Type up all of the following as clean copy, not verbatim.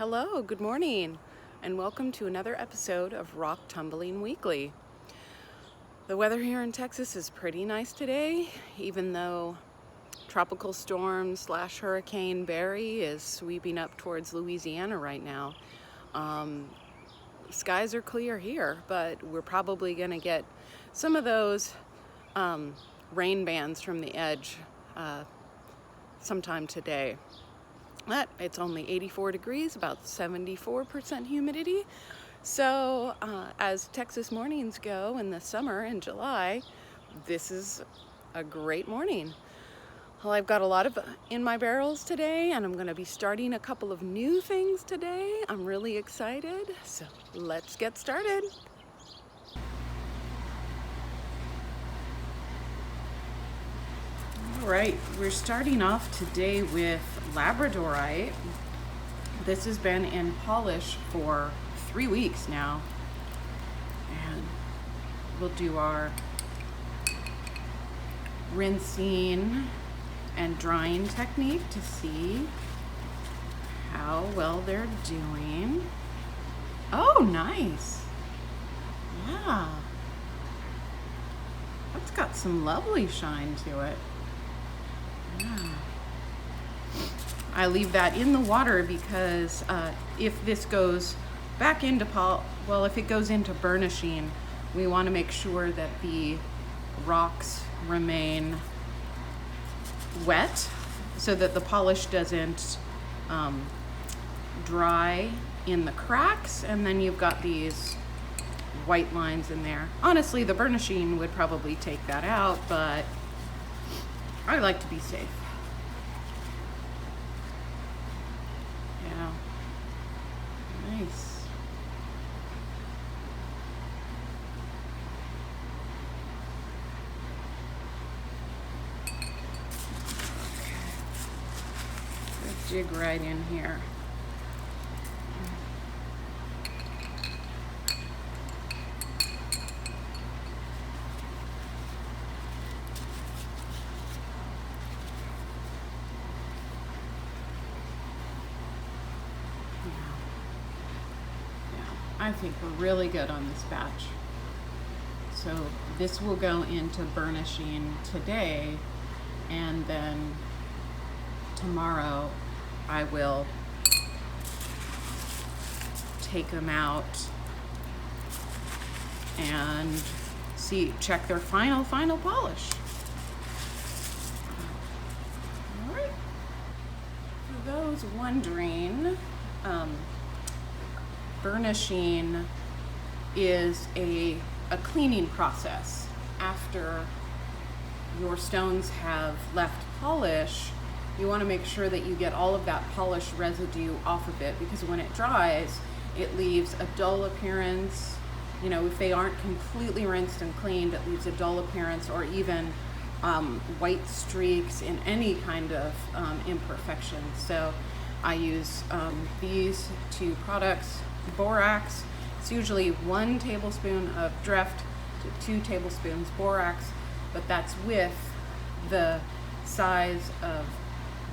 Hello, good morning, and welcome to another episode of Rock Tumbling Weekly. The weather here in Texas is pretty nice today, even though tropical storm / hurricane Barry is sweeping up towards Louisiana right now. Skies are clear here, but we're probably going to get some of those rain bands from the edge sometime today. But it's only 84 degrees, about 74% humidity. So as Texas mornings go in the summer in July, this is a great morning. Well, I've got a lot in my barrels today, and I'm going to be starting a couple of new things today. I'm really excited, so let's get started. All right, we're starting off today with Labradorite. This has been in polish for 3 weeks now, and we'll do our rinsing and drying technique to see how well they're doing. Oh, nice. Yeah, that's got some lovely shine to it. Yeah. I leave that in the water because if this goes back into if it goes into burnishing, we want to make sure that the rocks remain wet so that the polish doesn't dry in the cracks, and then you've got these white lines in there. Honestly, the burnishing would probably take that out, but I like to be safe. Yeah. Nice. Okay. Let's dig right in here. I think we're really good on this batch. So this will go into burnishing today, and then tomorrow I will take them out and check their final polish. All right. For those wondering, burnishing is a cleaning process. After your stones have left polish, you want to make sure that you get all of that polish residue off of it, because when it dries, it leaves a dull appearance. You know, if they aren't completely rinsed and cleaned, it leaves a dull appearance, or even white streaks in any kind of imperfection. So I use these two products. Borax, it's usually 1 tablespoon of Dreft to 2 tablespoons borax, but that's with the size of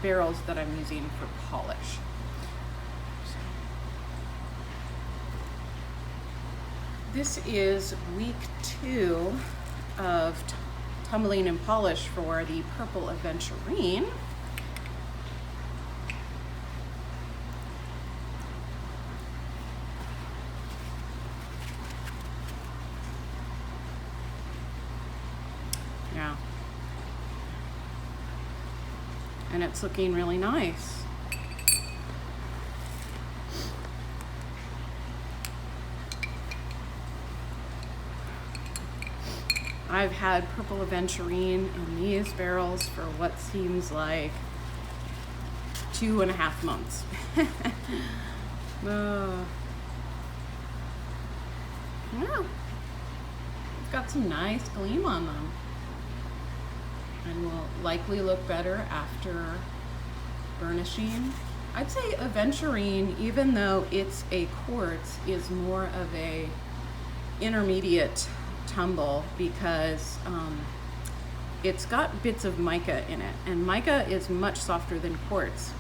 barrels that I'm using for polish. This is week 2 of tumbling and polish for the purple Aventurine. Yeah. And it's looking really nice. I've had purple Aventurine in these barrels for what seems like 2.5 months. Yeah. It's got some nice gleam on them, and will likely look better after burnishing. I'd say Aventurine, even though it's a quartz, is more of a intermediate tumble because it's got bits of mica in it, and mica is much softer than quartz.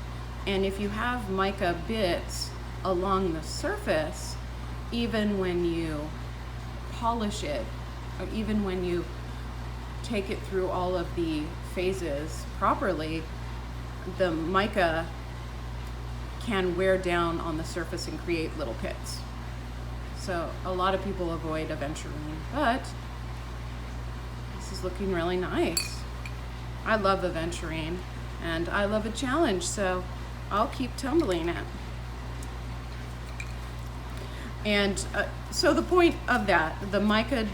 And if you have mica bits along the surface, even when you polish it, or even when you take it through all of the phases properly, the mica can wear down on the surface and create little pits. So a lot of people avoid Aventurine, but this is looking really nice. I love Aventurine, and I love a challenge, so I'll keep tumbling it. And so the point of that, the mica,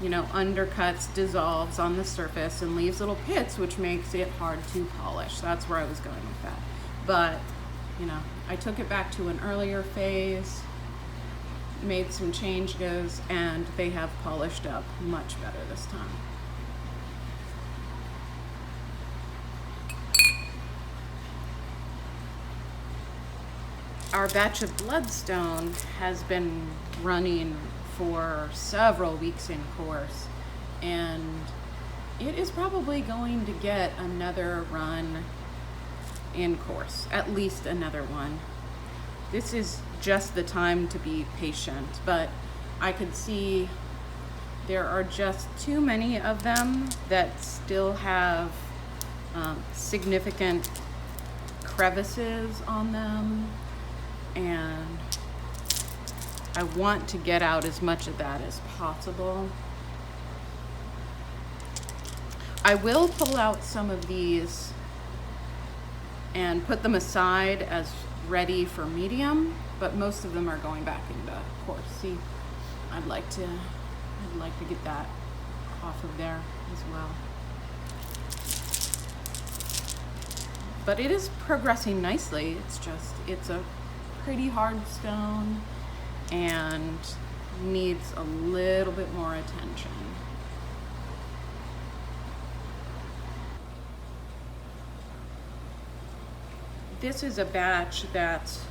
undercuts, dissolves on the surface and leaves little pits, which makes it hard to polish. That's where I was going with that. But, I took it back to an earlier phase, made some changes, and they have polished up much better this time. Our batch of bloodstone has been running for several weeks in course, and it is probably going to get another run in course, at least another one. This is just the time to be patient, but I could see there are just too many of them that still have significant crevices on them, and I want to get out as much of that as possible. I will pull out some of these and put them aside as ready for medium, but most of them are going back into course. See, I'd like to get that off of there as well. But it is progressing nicely. It's a pretty hard stone and needs a little bit more attention. This is a batch that's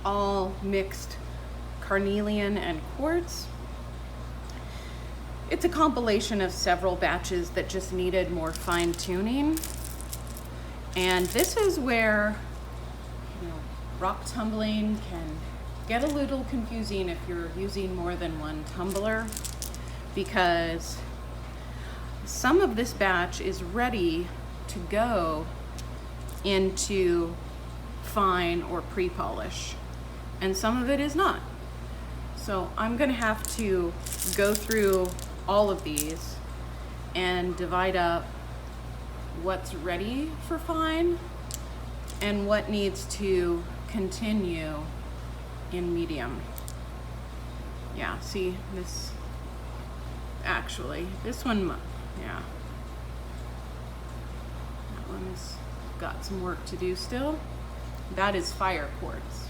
all mixed carnelian and quartz. It's a compilation of several batches that just needed more fine tuning. And this is where rock tumbling can get a little confusing if you're using more than one tumbler, because some of this batch is ready to go into fine or pre-polish, and some of it is not. So I'm gonna have to go through all of these and divide up what's ready for fine and what needs to continue in medium. Yeah, see this, actually, this one, yeah. That one's got some work to do still. That is fire quartz.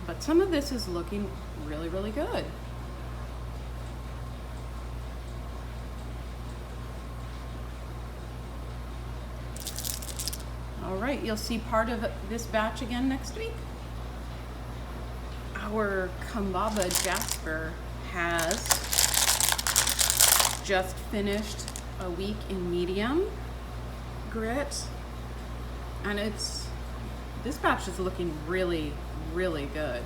But some of this is looking really, really good. All right, you'll see part of this batch again next week. Our Kambaba Jasper has just finished a week in medium grit, and this batch is looking really, really good.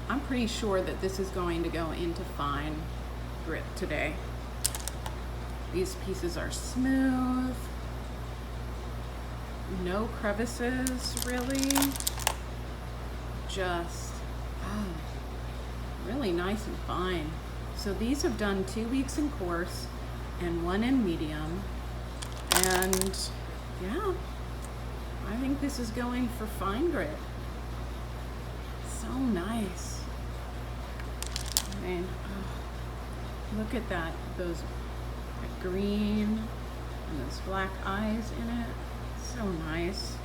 I'm pretty sure that this is going to go into fine grit today. These pieces are smooth, no crevices really, just really nice and fine. So these have done 2 weeks in coarse and 1 in medium, and yeah, I think this is going for fine grit. So nice. I mean, look at that, those green and those black eyes in it. So nice.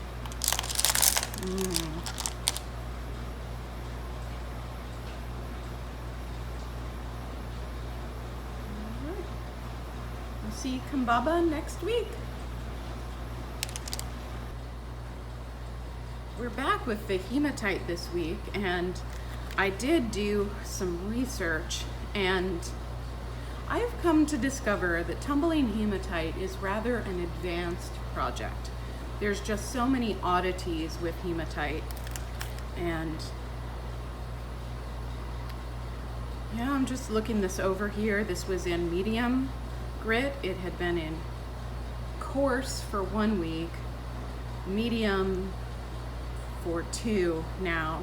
Alright. We'll see Kambaba next week. We're back with the Hematite this week, and I did do some research, and I've come to discover that tumbling hematite is rather an advanced project. There's just so many oddities with hematite, and yeah, I'm just looking this over here. This was in medium grit. It had been in coarse for 1 week, medium for 2 now,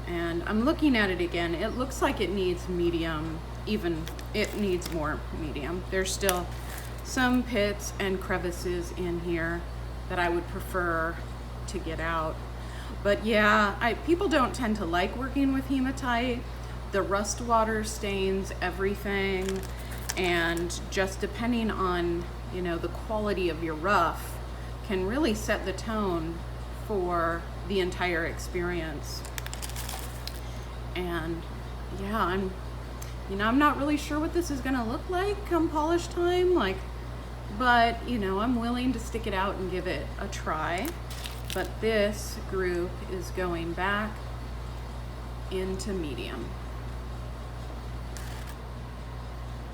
and I'm looking at it again. It looks like it needs medium, even it needs more medium. There's still some pits and crevices in here that I would prefer to get out. But yeah, people don't tend to like working with hematite. The rust water stains everything, and just depending on, you know, the quality of your rough can really set the tone for the entire experience. And yeah, I'm not really sure what this is gonna look like come polish time, but you know, I'm willing to stick it out and give it a try. But this group is going back into medium.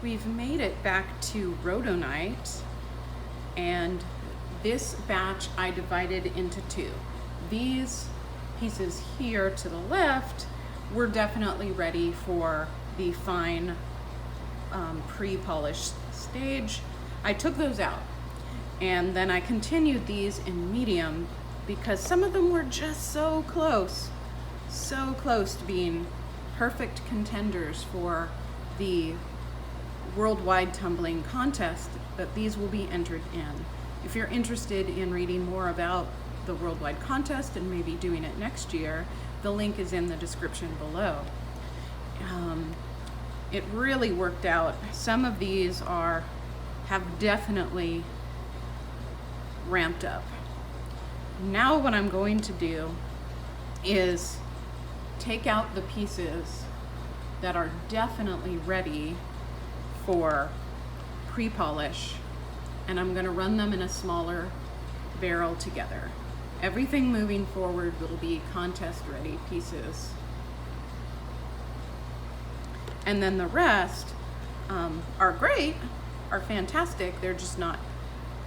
We've made it back to rhodonite, and this batch I divided into 2. These pieces here to the left were definitely ready for the fine pre-polished stage. I took those out, and then I continued these in medium because some of them were just so close to being perfect contenders for the worldwide tumbling contest that these will be entered in. If you're interested in reading more about the worldwide contest and maybe doing it next year, the link is in the description below. It really worked out. Some of these have definitely ramped up. Now what I'm going to do is take out the pieces that are definitely ready for pre-polish, and I'm going to run them in a smaller barrel together. Everything moving forward will be contest ready pieces, and then the rest are great, are fantastic. They're just not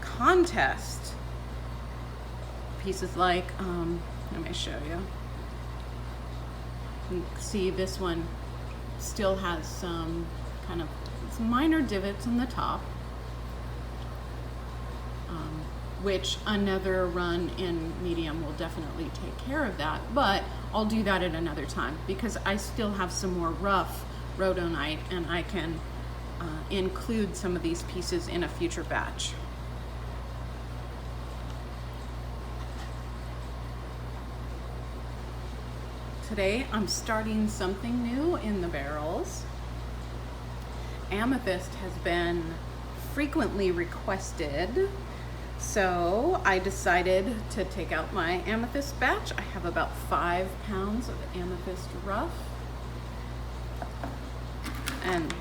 contest pieces. Like let me show you. You can see this one still has some kind of minor divots in the top, which another run in medium will definitely take care of that, but I'll do that at another time because I still have some more rough rhodonite, and I can include some of these pieces in a future batch. Today I'm starting something new in the barrels. Amethyst has been frequently requested, so I decided to take out my amethyst batch. I have about 5 pounds of amethyst rough, and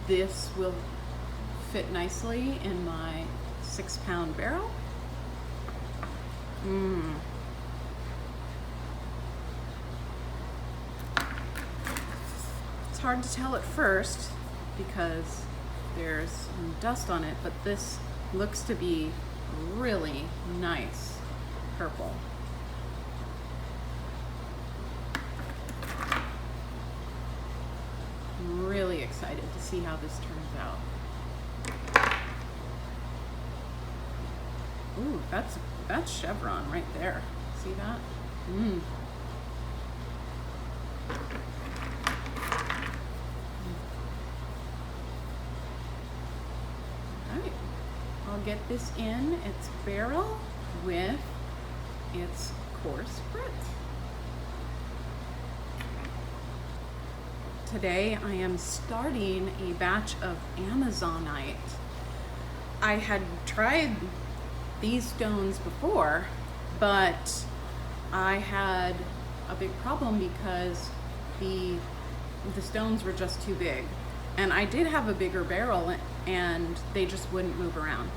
this will fit nicely in my 6-pound barrel. It's hard to tell at first because there's some dust on it, but this looks to be really nice purple. I'm really excited to see how this turns out. Ooh, that's chevron right there. See that? I'll get this in its barrel with its coarse grit. Today I am starting a batch of Amazonite. I had tried these stones before, but I had a big problem because the stones were just too big. And I did have a bigger barrel and they just wouldn't move around.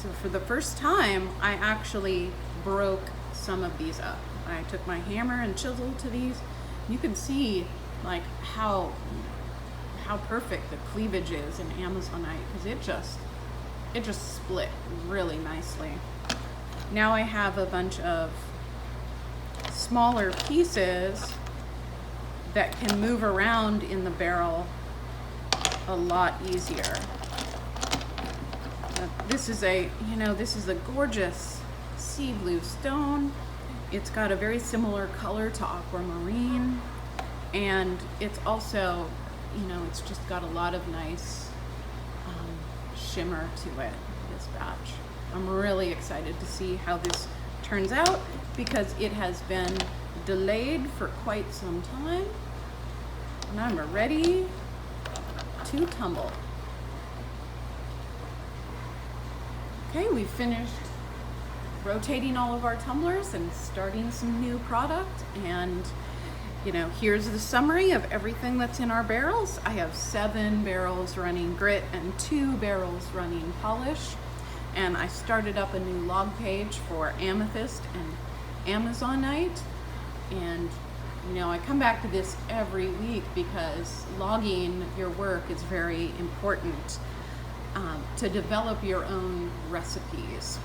So for the first time, I actually broke some of these up. I took my hammer and chisel to these. You can see like how how perfect the cleavage is in Amazonite, because it just split really nicely. Now I have a bunch of smaller pieces that can move around in the barrel a lot easier. This is a gorgeous sea blue stone. It's got a very similar color to aquamarine, and it's also, it's just got a lot of nice shimmer to it, this batch. I'm really excited to see how this turns out, because it has been delayed for quite some time, and I'm ready to tumble. Okay, we've finished rotating all of our tumblers and starting some new product, and here's the summary of everything that's in our barrels. I have 7 barrels running grit and 2 barrels running polish, and I started up a new log page for Amethyst and Amazonite, and I come back to this every week because logging your work is very important to develop your own recipes.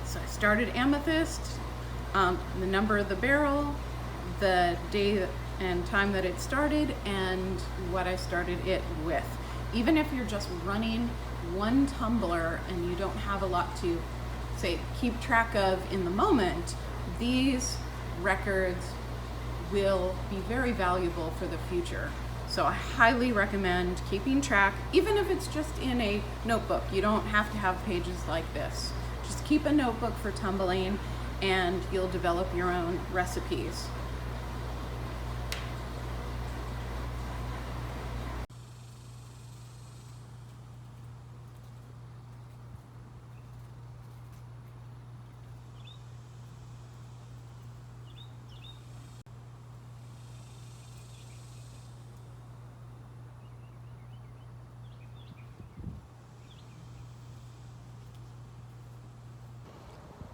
So I started Amethyst, the number of the barrel, the day and time that it started, and what I started it with. Even if you're just running one tumbler and you don't have a lot to, say, keep track of in the moment, these records will be very valuable for the future. So I highly recommend keeping track, even if it's just in a notebook. You don't have to have pages like this. Just keep a notebook for tumbling, and you'll develop your own recipes.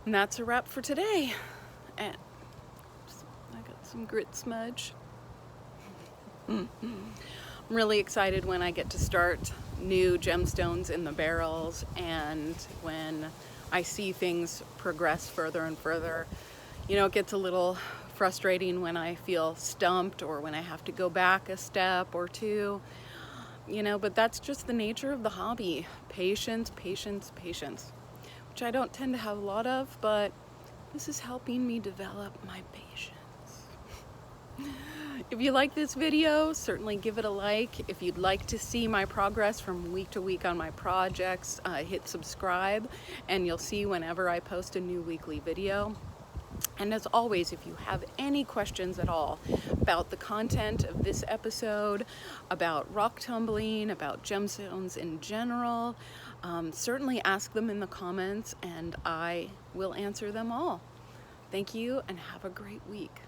And that's a wrap for today. And I got some grit smudge. I'm really excited when I get to start new gemstones in the barrels, and when I see things progress further and further. It gets a little frustrating when I feel stumped or when I have to go back a step or two, but that's just the nature of the hobby. Patience, patience, patience. Which I don't tend to have a lot of, but this is helping me develop my patience. If you like this video, certainly give it a like. If you'd like to see my progress from week to week on my projects, hit subscribe, and you'll see whenever I post a new weekly video. And as always, if you have any questions at all about the content of this episode, about rock tumbling, about gemstones in general, certainly ask them in the comments, and I will answer them all. Thank you, and have a great week.